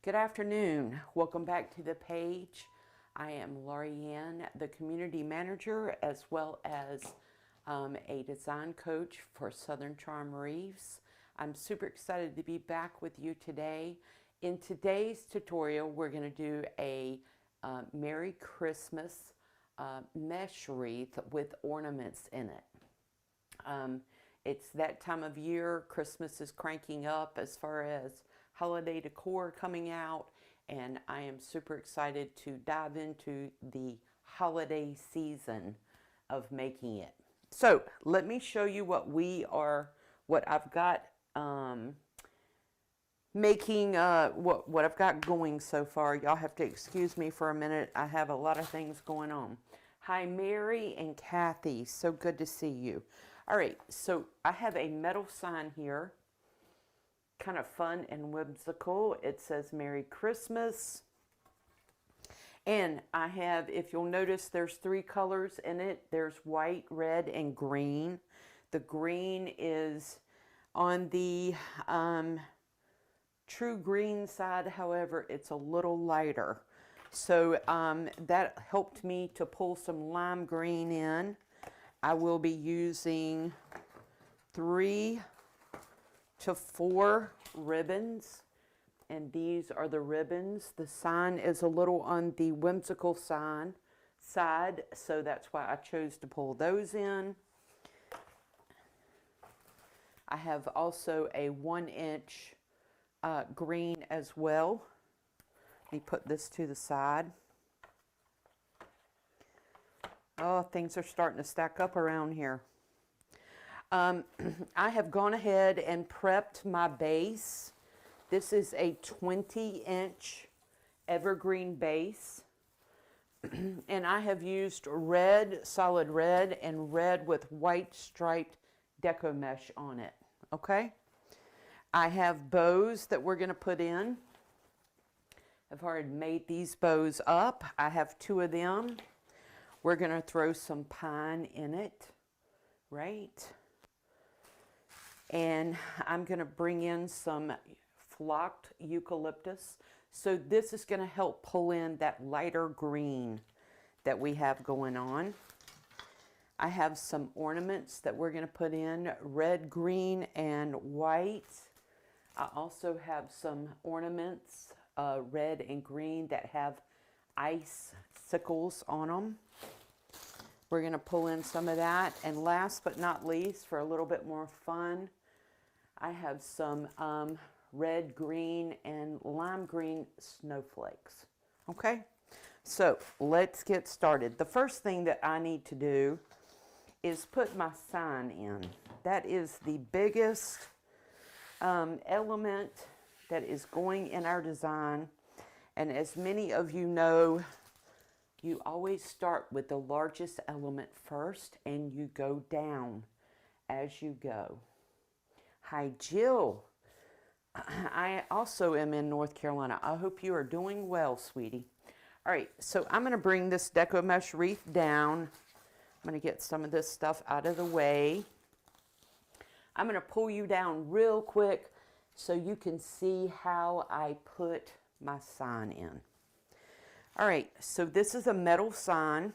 Good afternoon. Welcome back to the page. I am Laurie, the community manager, as well as a design coach for Southern Charm Wreaths. I'm super excited to be back with you today. In today's tutorial, we're going to do a Merry Christmas mesh wreath with ornaments in it. It's that time of year. Christmas is cranking up as far as holiday decor coming out, and I am super excited to dive into the holiday season of making it. So let me show you what I've got what I've got going so far. Y'all have to excuse me for a minute. I have a lot of things going on. Hi, Mary and Kathy. So good to see you. All right, so I have a metal sign here, kind of fun and whimsical. It says Merry Christmas. And I have, if you'll notice, there's 3 colors in it. There's white, red, and green. The green is on the true green side. However, it's a little lighter. So that helped me to pull some lime green in. I will be using 3 to 4 ribbons, and these are the ribbons. The sign is a little on the whimsical side, so that's why I chose to pull those in. I have also a 1-inch green as well. Let me put this to the side. Oh, things are starting to stack up around here. I have gone ahead and prepped my base. This is a 20-inch evergreen base. And I have used red, solid red, and red with white striped Deco mesh on it. Okay? I have bows that we're going to put in. I've already made these bows up. I have 2 of them. We're going to throw some pine in it, right? And I'm going to bring in some flocked eucalyptus. So this is going to help pull in that lighter green that we have going on. I have some ornaments that we're going to put in, red, green, and white. I also have some ornaments, red and green, that have icicles on them. We're going to pull in some of that. And last but not least, for a little bit more fun, I have some red, green, and lime green snowflakes. Okay, so let's get started. The first thing that I need to do is put my sign in. That is the biggest element that is going in our design. And as many of you know, you always start with the largest element first and you go down as you go. Hi, Jill. I also am in North Carolina. I hope you are doing well, sweetie. All right, so I'm going to bring this Deco mesh wreath down. I'm going to get some of this stuff out of the way. I'm going to pull you down real quick so you can see how I put my sign in. All right, so this is a metal sign.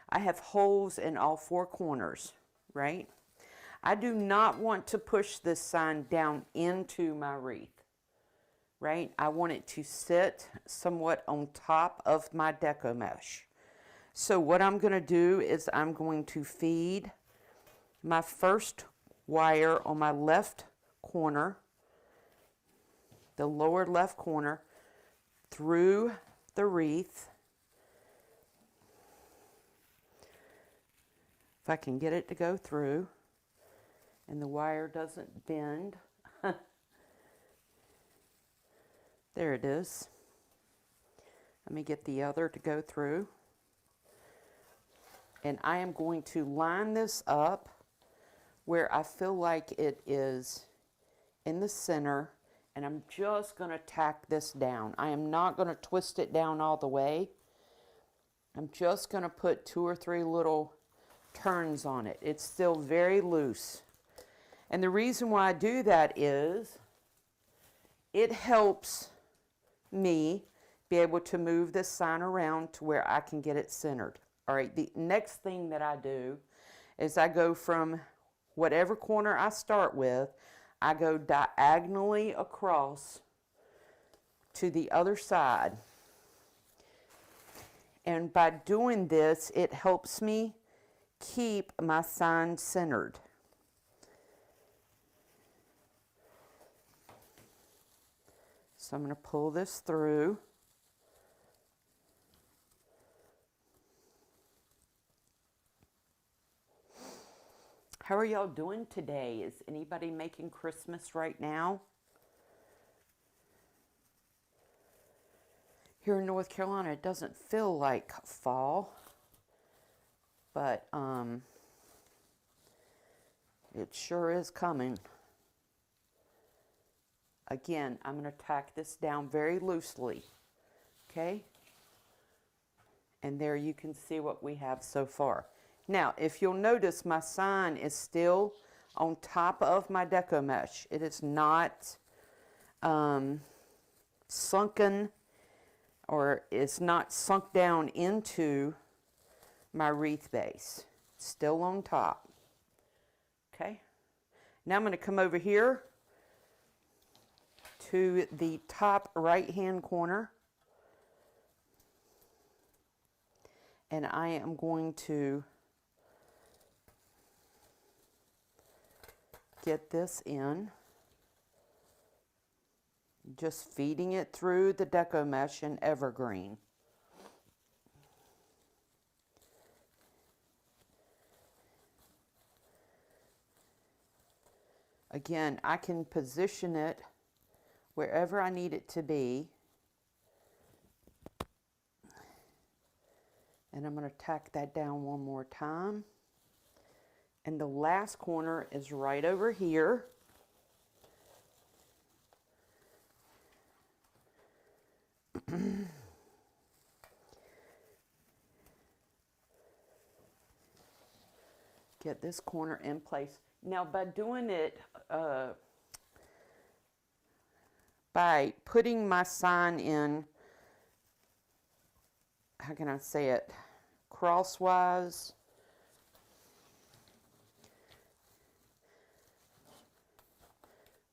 I have holes in all 4 corners, right? I do not want to push this sign down into my wreath, right? I want it to sit somewhat on top of my Deco mesh. So what I'm going to do is I'm going to feed my first wire on my left corner, the lower left corner, through the wreath. If I can get it to go through and the wire doesn't bend. There it is. Let me get the other to go through. And I am going to line this up where I feel like it is in the center, and I'm just going to tack this down. I am not going to twist it down all the way. I'm just going to put 2 or 3 little turns on it. It's still very loose. And the reason why I do that is it helps me be able to move this sign around to where I can get it centered. All right, the next thing that I do is I go from whatever corner I start with, I go diagonally across to the other side. And by doing this, it helps me keep my sign centered. So I'm going to pull this through. How are y'all doing today? Is anybody making Christmas right now? Here in North Carolina, it doesn't feel like fall, but it sure is coming. Again, I'm going to tack this down very loosely, okay? And there you can see what we have so far. Now, if you'll notice, my sign is still on top of my deco mesh. It is not sunken, or it's not sunk down into my wreath base. It's still on top. Okay. Now I'm going to come over here to the top right-hand corner. And I am going to get this in, just feeding it through the deco mesh in evergreen. Again, I can position it wherever I need it to be. And I'm going to tack that down one more time. And the last corner is right over here. Get this corner in place. Now, by doing it, by putting my sign in, how can I say it, crosswise,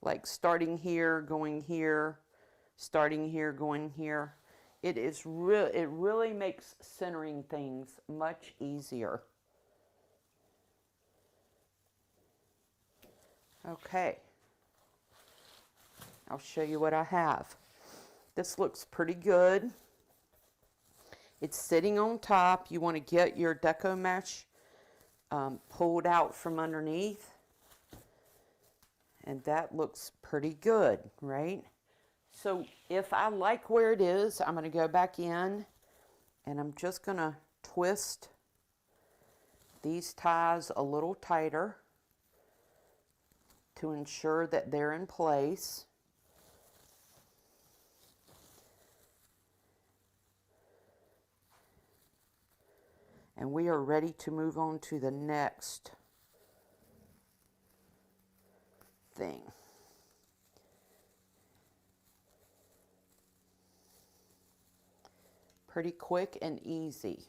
like starting here, going here, starting here, going here. It really makes centering things much easier. Okay. I'll show you what I have. This looks pretty good. It's sitting on top. You want to get your deco mesh pulled out from underneath. And that looks pretty good, right? So if I like where it is, I'm going to go back in and I'm just going to twist these ties a little tighter to ensure that they're in place. And we are ready to move on to the next thing. Pretty quick and easy.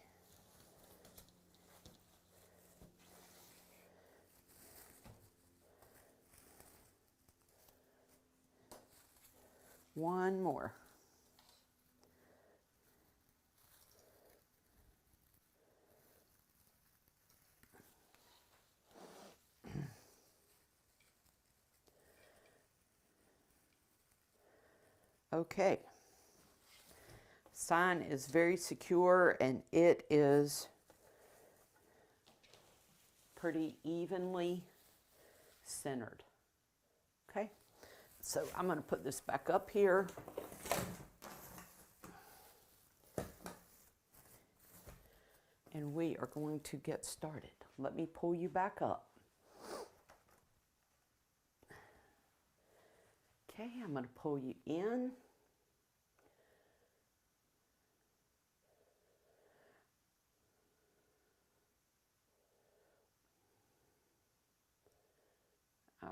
One more. Okay. Sign is very secure and it is pretty evenly centered. Okay. So I'm going to put this back up here. And we are going to get started. Let me pull you back up. Okay, I'm going to pull you in.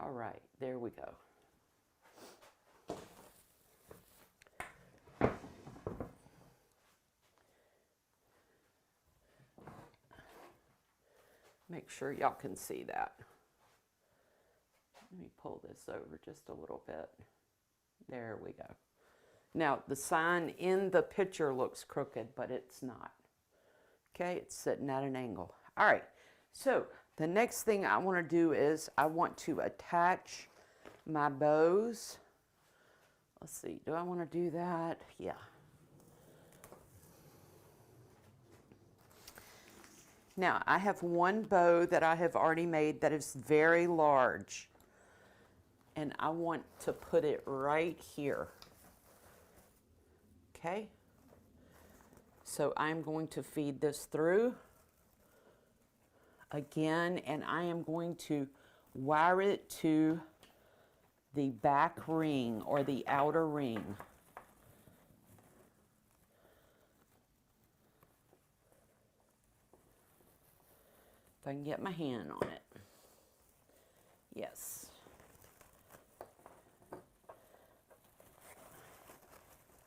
All right, there we go. Make sure y'all can see that. Let me pull this over just a little bit. There we go. Now, the sign in the picture looks crooked, but it's not. Okay, it's sitting at an angle. All right, so the next thing I want to do is I want to attach my bows. Let's see, do I want to do that? Yeah. Now, I have one bow that I have already made that is very large, and I want to put it right here. Okay, so I'm going to feed this through again, and I am going to wire it to the back ring or the outer ring. If I can get my hand on it. Yes.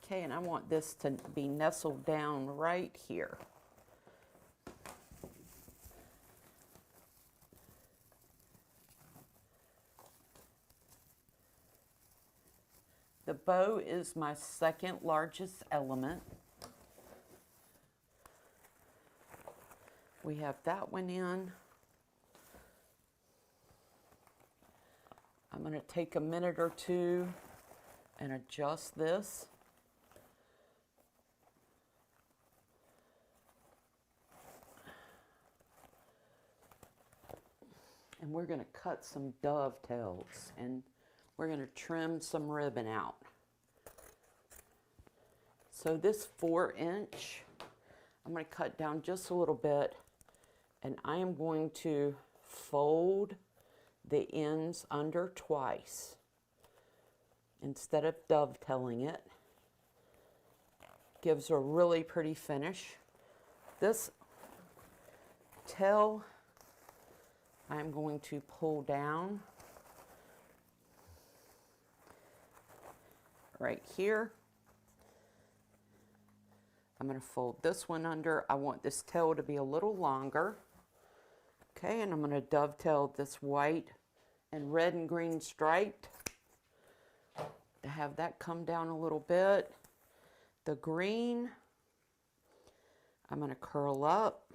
Okay, and I want this to be nestled down right here. The bow is my second largest element. We have that one in. I'm going to take a minute or two and adjust this. And we're going to cut some dovetails, and we're going to trim some ribbon out. So this 4-inch, I'm going to cut down just a little bit, and I am going to fold the ends under twice instead of dovetailing it. Gives a really pretty finish. This tail I'm going to pull down right here. I'm going to fold this one under. I want this tail to be a little longer. Okay, and I'm going to dovetail this white and red and green striped to have that come down a little bit. The green, I'm going to curl up.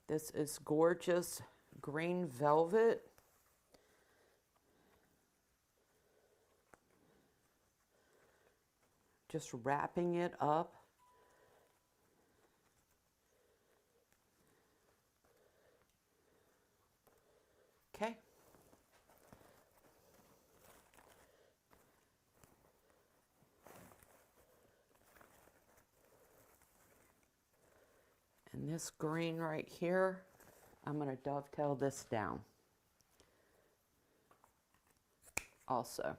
This is gorgeous green velvet. Just wrapping it up. Okay. And this green right here, I'm going to dovetail this down also.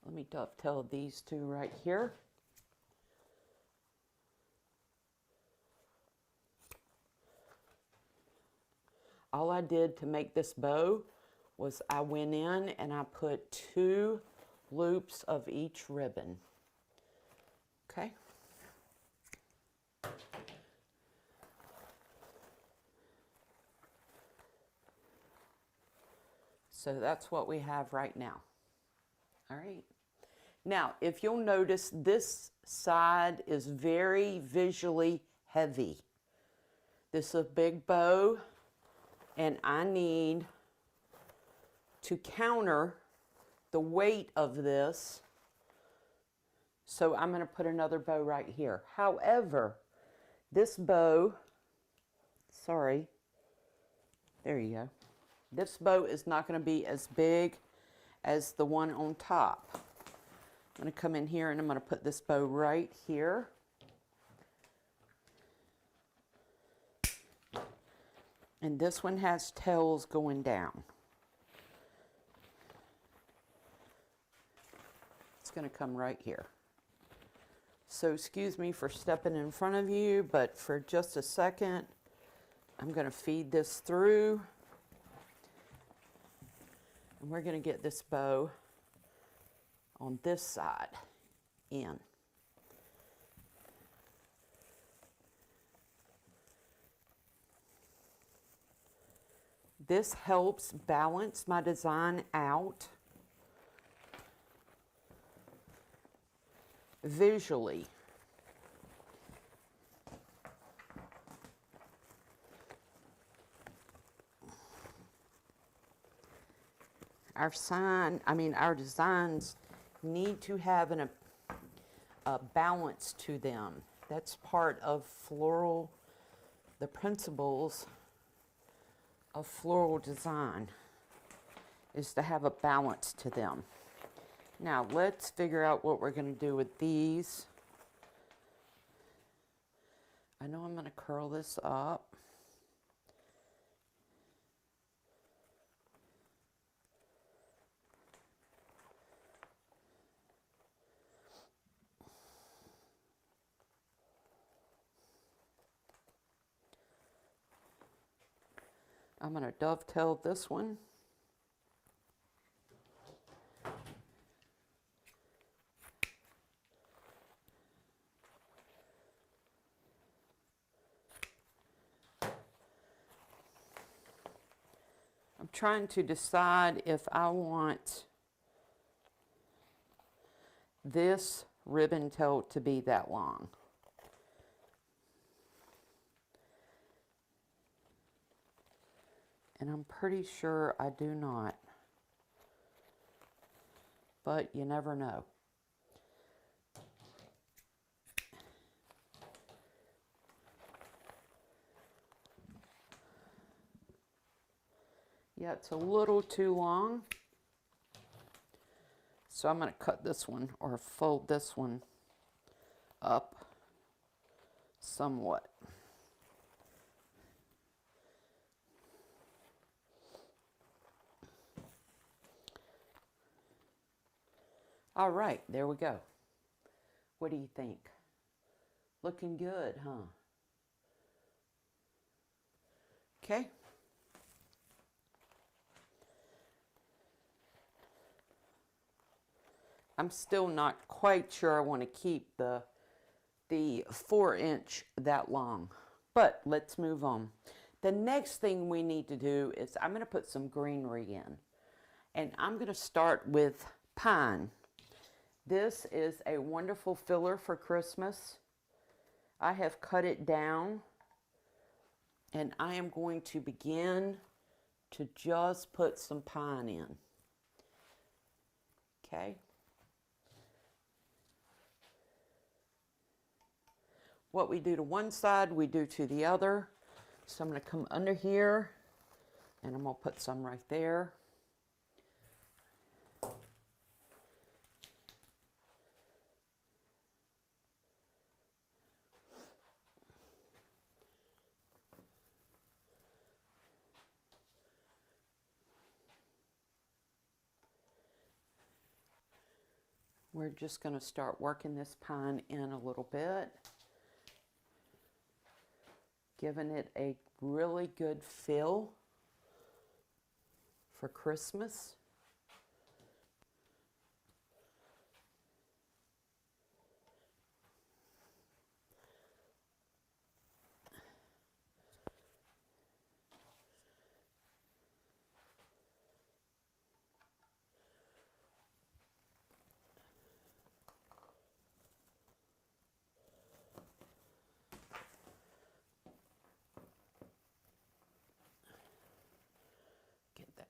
Let me dovetail these two right here. All I did to make this bow was I went in and I put 2 loops of each ribbon. Okay. So that's what we have right now. All right. Now, if you'll notice, this side is very visually heavy. This is a big bow, and I need to counter the weight of this. So I'm going to put another bow right here. However, this bow, sorry, there you go. This bow is not going to be as big as the one on top. I'm going to come in here and I'm going to put this bow right here. And this one has tails going down. It's going to come right here. So excuse me for stepping in front of you, but for just a second, I'm going to feed this through. And we're going to get this bow on this side in. This helps balance my design out visually. Our designs need to have a balance to them. That's part of floral, the principles of floral design is to have a balance to them. Now let's figure out what we're going to do with these. I know I'm going to curl this up. I'm going to dovetail this one. I'm trying to decide if I want this ribbon tail to be that long. And I'm pretty sure I do not. But you never know. Yeah, it's a little too long. So I'm going to cut this one or fold this one up somewhat. All right, there we go. What do you think? Looking good, huh? Okay. I'm still not quite sure I want to keep the 4-inch that long, but let's move on. The next thing we need to do is I'm going to put some greenery in, and I'm going to start with pine. This is a wonderful filler for Christmas. I have cut it down, and I am going to begin to just put some pine in. Okay. What we do to one side, we do to the other. So I'm going to come under here, and I'm going to put some right there. We're just going to start working this pine in a little bit, giving it a really good feel for Christmas.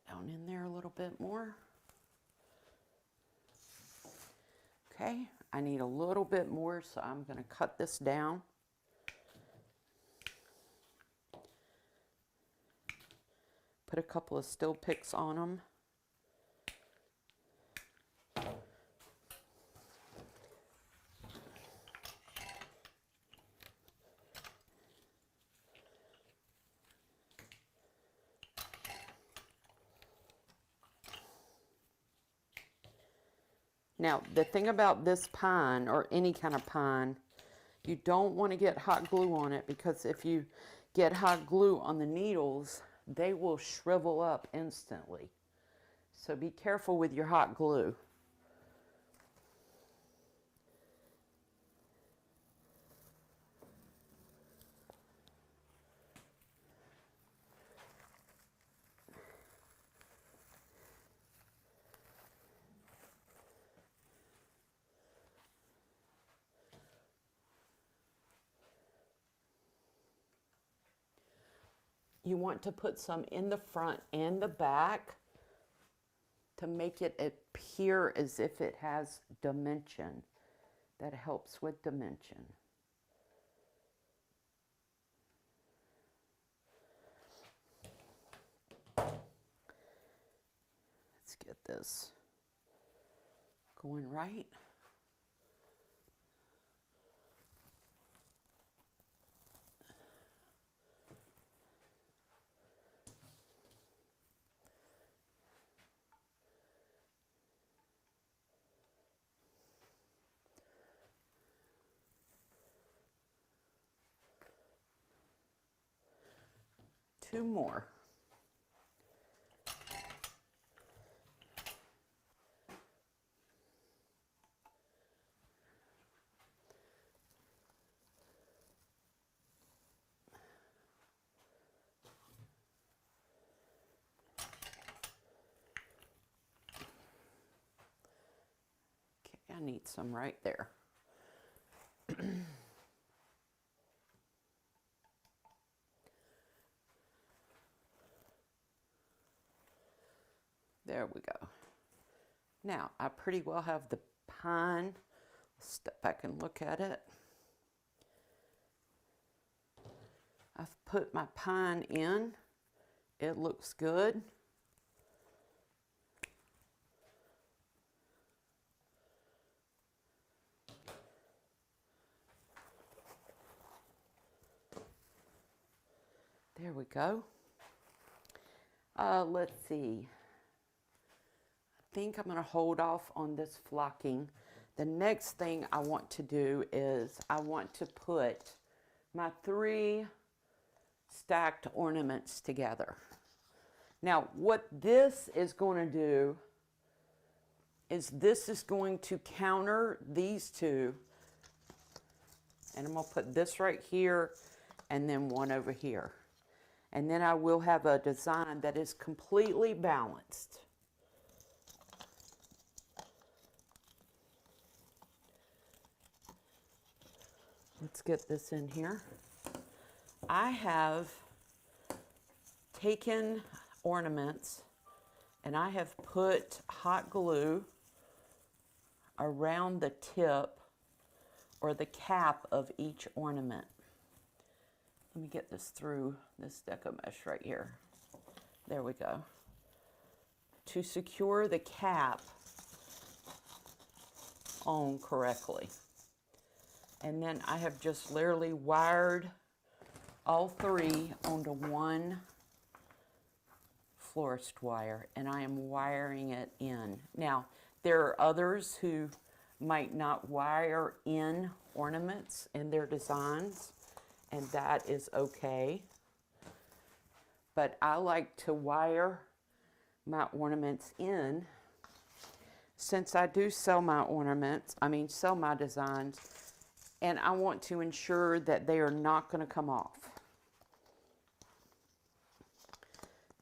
Down in there a little bit more. Okay, I need a little bit more, so I'm going to cut this down. Put a couple of still picks on them. Now, the thing about this pine, or any kind of pine, you don't want to get hot glue on it, because if you get hot glue on the needles, they will shrivel up instantly. So be careful with your hot glue. you want to put some in the front and the back to make it appear as if it has dimension. That helps with dimension. Let's get this going right. Two more. Okay, I need some right there. There we go. Now, I pretty well have the pine. Step back and look at it. I've put my pine in. It looks good. There we go. Let's see. I think I'm going to hold off on this flocking. The next thing I want to do is I want to put my 3 stacked ornaments together. Now, what this is going to do is this is going to counter these 2. And I'm going to put this right here and then one over here. And then I will have a design that is completely balanced. Let's get this in here. I have taken ornaments and I have put hot glue around the tip or the cap of each ornament. Let me get this through this Deco mesh right here. There we go. To secure the cap on correctly. And then I have just literally wired all 3 onto one florist wire, and I am wiring it in. Now, there are others who might not wire in ornaments in their designs, and that is okay. But I like to wire my ornaments in. Since I do sell my ornaments, sell my designs, and I want to ensure that they are not going to come off.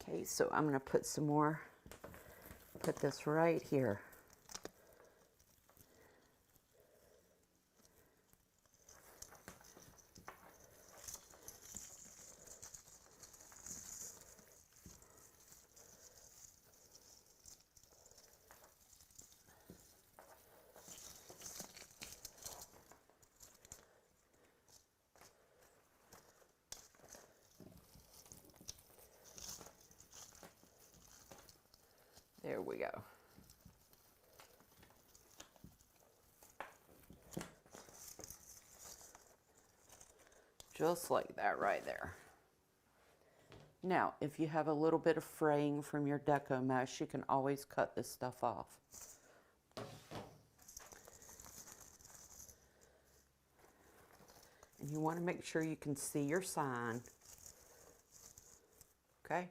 Okay, so I'm going to put some more, put this right here. There we go. Just like that right there. Now, if you have a little bit of fraying from your Deco mesh, you can always cut this stuff off. And you want to make sure you can see your sign. Okay?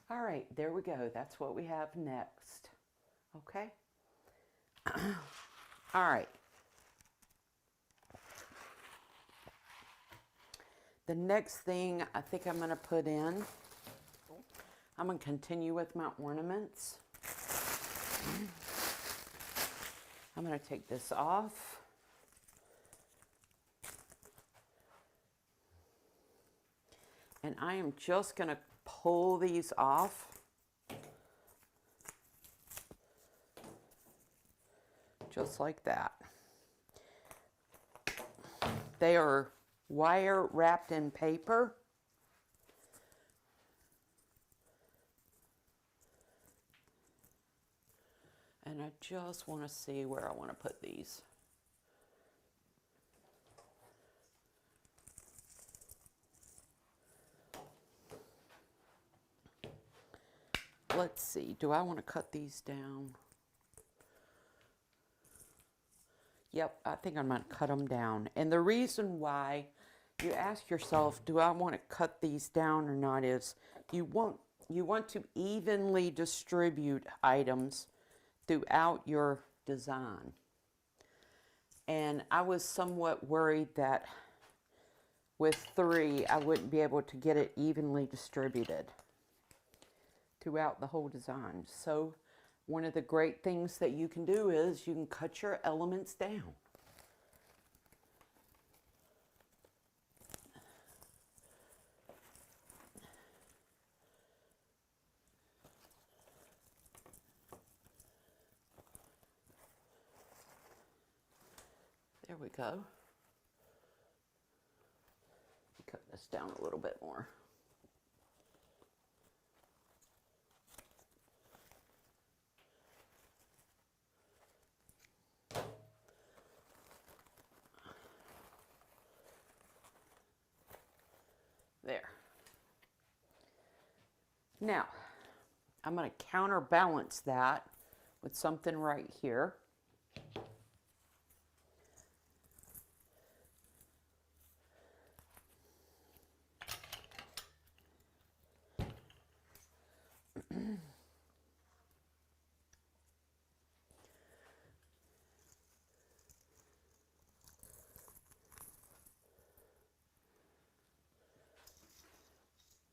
All right, there we go. That's what we have next. Okay? All right. The next thing I think I'm going to put in, I'm going to continue with my ornaments. I'm going to take this off. And I am just going to pull these off. Just like that. They are wire wrapped in paper. And I just want to see where I want to put these. Let's see, do I want to cut these down? Yep, I think I'm going to cut them down. And the reason why you ask yourself, do I want to cut these down or not, is you want to evenly distribute items throughout your design. And I was somewhat worried that with 3, I wouldn't be able to get it evenly distributed throughout the whole design. So one of the great things that you can do is you can cut your elements down. There we go. Cut this down a little bit more. There. Now, I'm going to counterbalance that with something right here.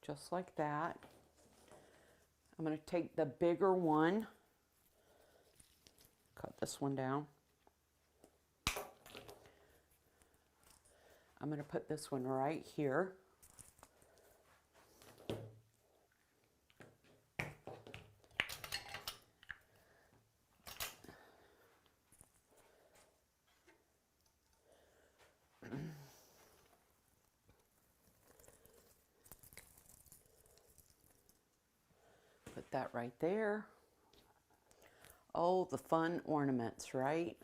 Just like that. I'm going to take the bigger one, cut this one down. I'm going to put this one right here. Put that right there. Oh, the fun ornaments, right?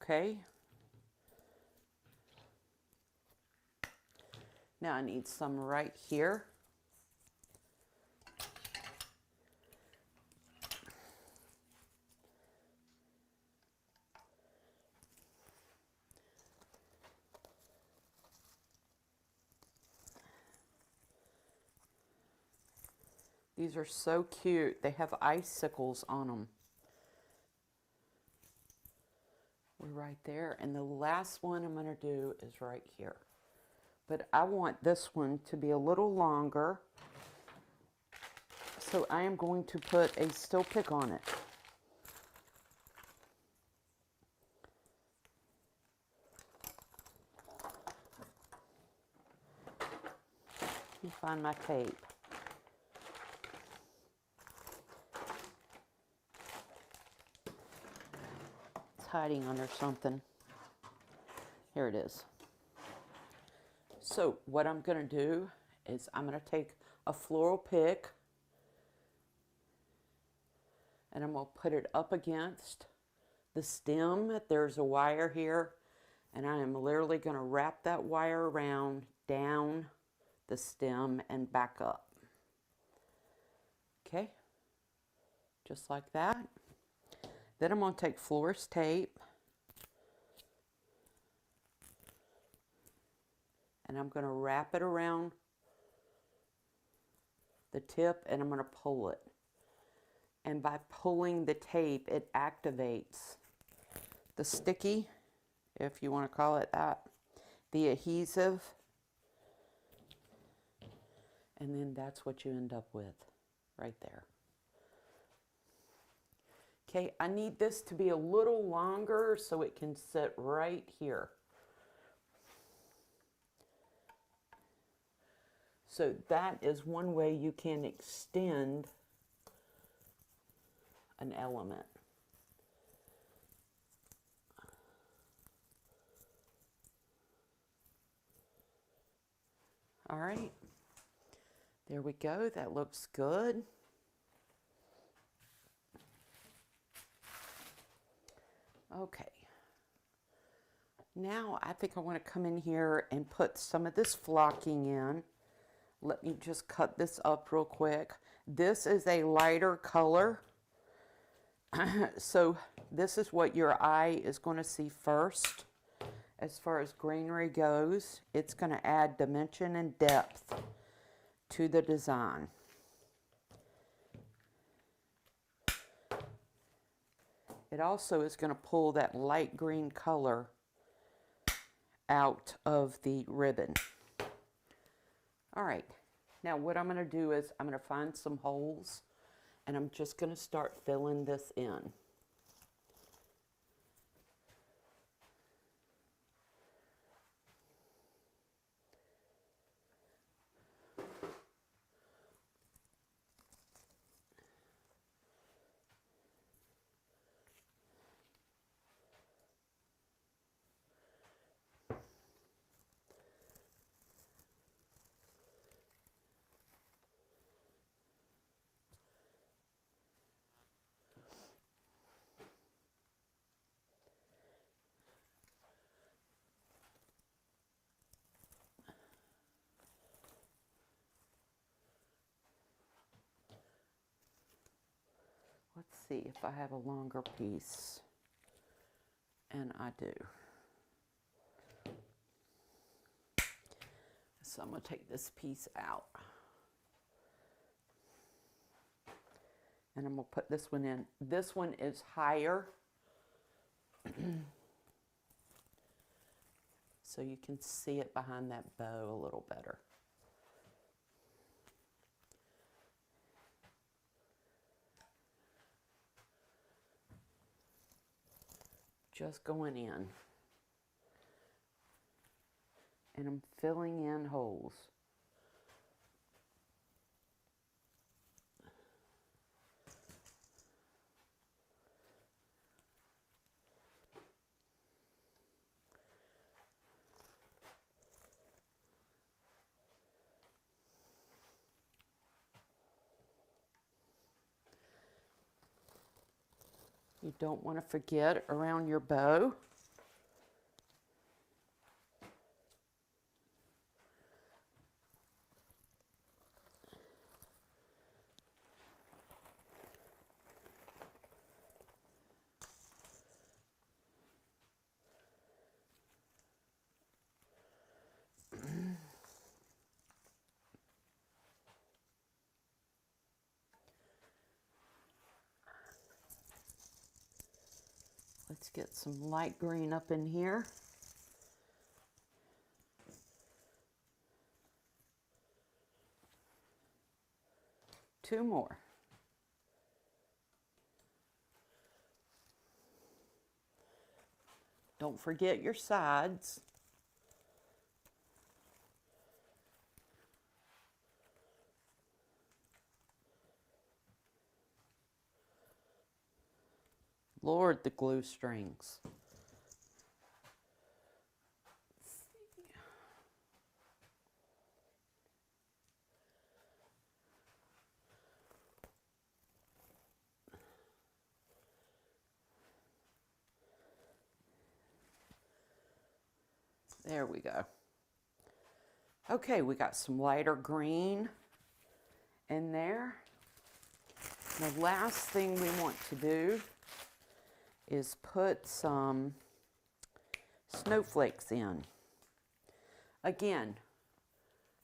Okay. Now I need some right here. These are so cute. They have icicles on them. We're right there. And the last one I'm going to do is right here. But I want this one to be a little longer. So I am going to put a still pick on it. Let me find my tape. Hiding under something. Here it is. So what I'm going to do is I'm going to take a floral pick and I'm going to put it up against the stem. There's a wire here and I am literally going to wrap that wire around down the stem and back up. Okay, just like that. Then I'm going to take florist tape and I'm going to wrap it around the tip and I'm going to pull it. And by pulling the tape, it activates the sticky, if you want to call it that, the adhesive, and then that's what you end up with right there. Okay, I need this to be a little longer so it can sit right here. So that is one way you can extend an element. All right, there we go. That looks good. Okay. Now I think I want to come in here and put some of this flocking in. Let me just cut this up real quick. This is a lighter color. So this is what your eye is going to see first. As far as greenery goes, it's going to add dimension and depth to the design. It also is going to pull that light green color out of the ribbon. All right, now what I'm going to do is I'm going to find some holes and I'm just going to start filling this in. Let's see if I have a longer piece, and I do. So I'm going to take this piece out, and I'm going to put this one in. This one is higher, so you can see it behind that bow a little better. Just going in, and I'm filling in holes. You don't want to forget around your bow. Let's get some light green up in here. Two more. Don't forget your sides. Lord, the glue strings. There we go. Okay, we got some lighter green in there. The last thing we want to do is put some snowflakes in. Again,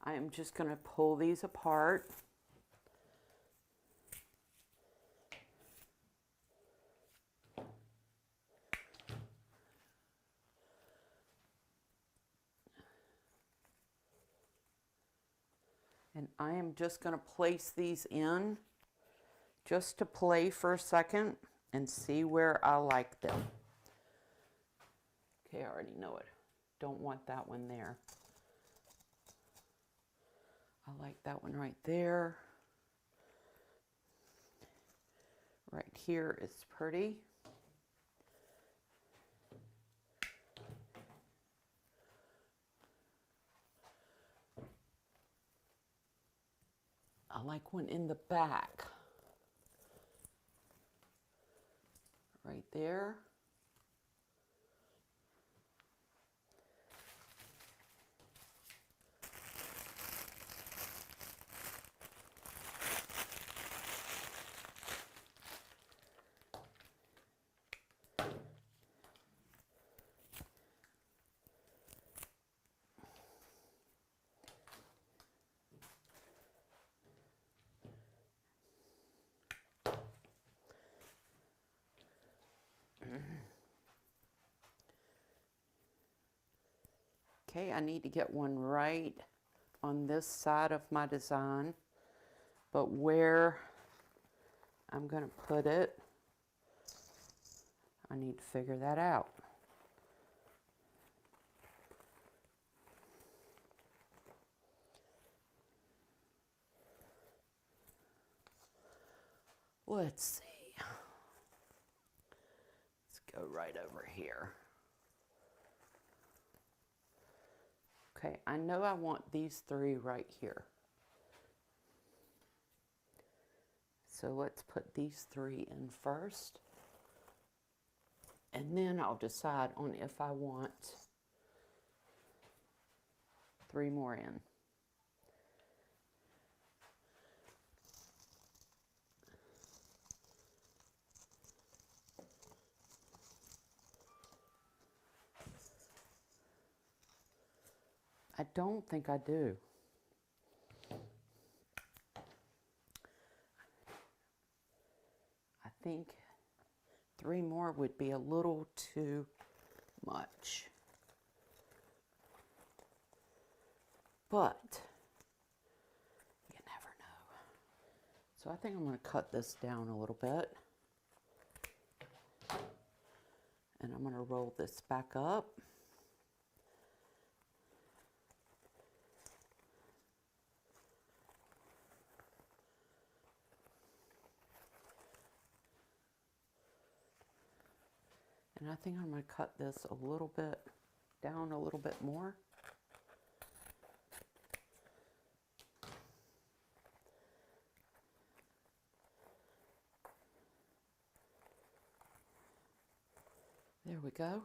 I am just going to pull these apart. And I am just going to place these in just to play for a second and see where I like them. Okay, I already know it. Don't want that one there. I like that one right there. Right here is pretty. I like one in the back. Right there. Okay, I need to get one right on this side of my design, but where I'm going to put it, I need to figure that out. Let's see. Let's go right over here. Okay, I know I want these three right here. So let's put these three in first. And then I'll decide on if I want three more in. I don't think I do. I think three more would be a little too much. But you never know. So I think I'm going to cut this down a little bit. And I'm going to roll this back up. And I think I'm going to cut this a little bit down a little bit more. There we go.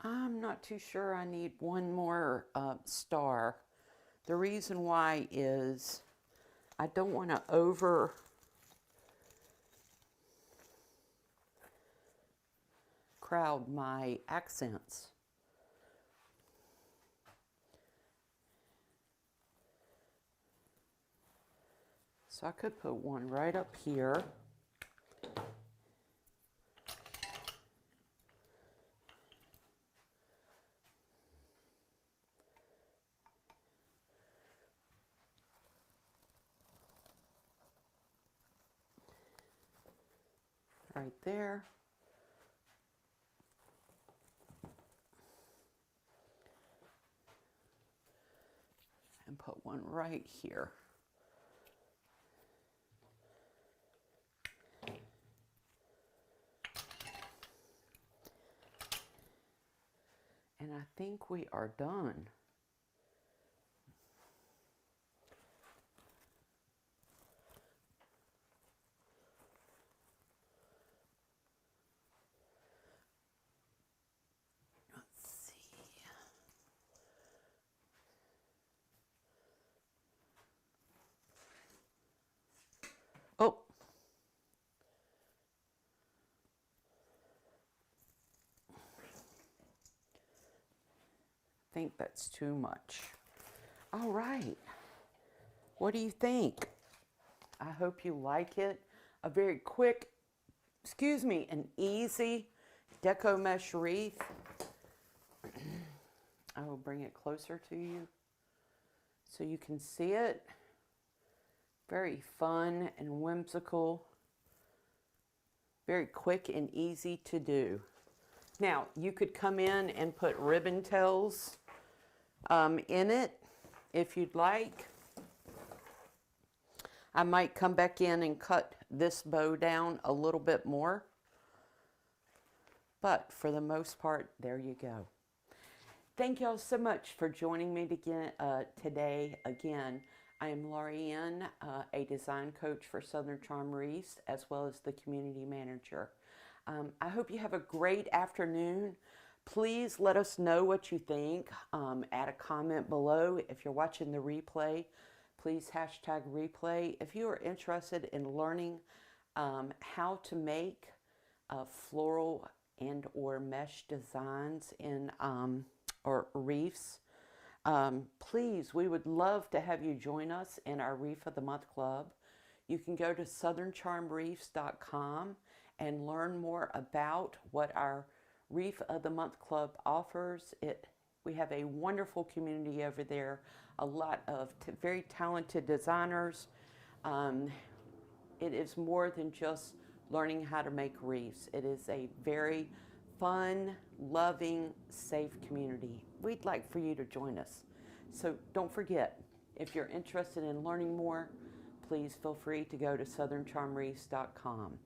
I'm not too sure I need one more star. The reason why is I don't want to overcrowd my accents. So I could put one right up here. Right there. And put one right here. And I think we are done. Oh, I think that's too much. All right, what do you think? I hope you like it. A very quick, an easy Deco mesh wreath. I will bring it closer to you so you can see it. Very fun and whimsical. Very quick and easy to do. Now, you could come in and put ribbon tails in it if you'd like. I might come back in and cut this bow down a little bit more. But for the most part, there you go. Thank y'all so much for joining me today. Again, I am Laurie, a design coach for Southern Charm Wreaths, as well as the community manager. I hope you have a great afternoon. Please let us know what you think. Add a comment below. If you're watching the replay, please hashtag replay. If you are interested in learning how to make floral and or mesh designs in or wreaths, please, we would love to have you join us in our Wreath of the Month Club. You can go to southerncharmwreaths.com and learn more about what our Wreath of the Month Club offers. We have a wonderful community over there, a lot of very talented designers. It is more than just learning how to make wreaths. It is a very fun, loving, safe community. We'd like for you to join us. So don't forget, if you're interested in learning more, please feel free to go to southerncharmwreaths.com.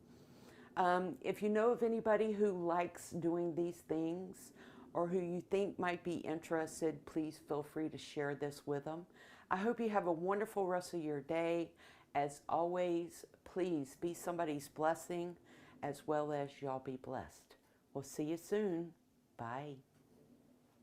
If you know of anybody who likes doing these things or who you think might be interested, please feel free to share this with them. I hope you have a wonderful rest of your day. As always, please be somebody's blessing as well as y'all be blessed. We'll see you soon. Bye.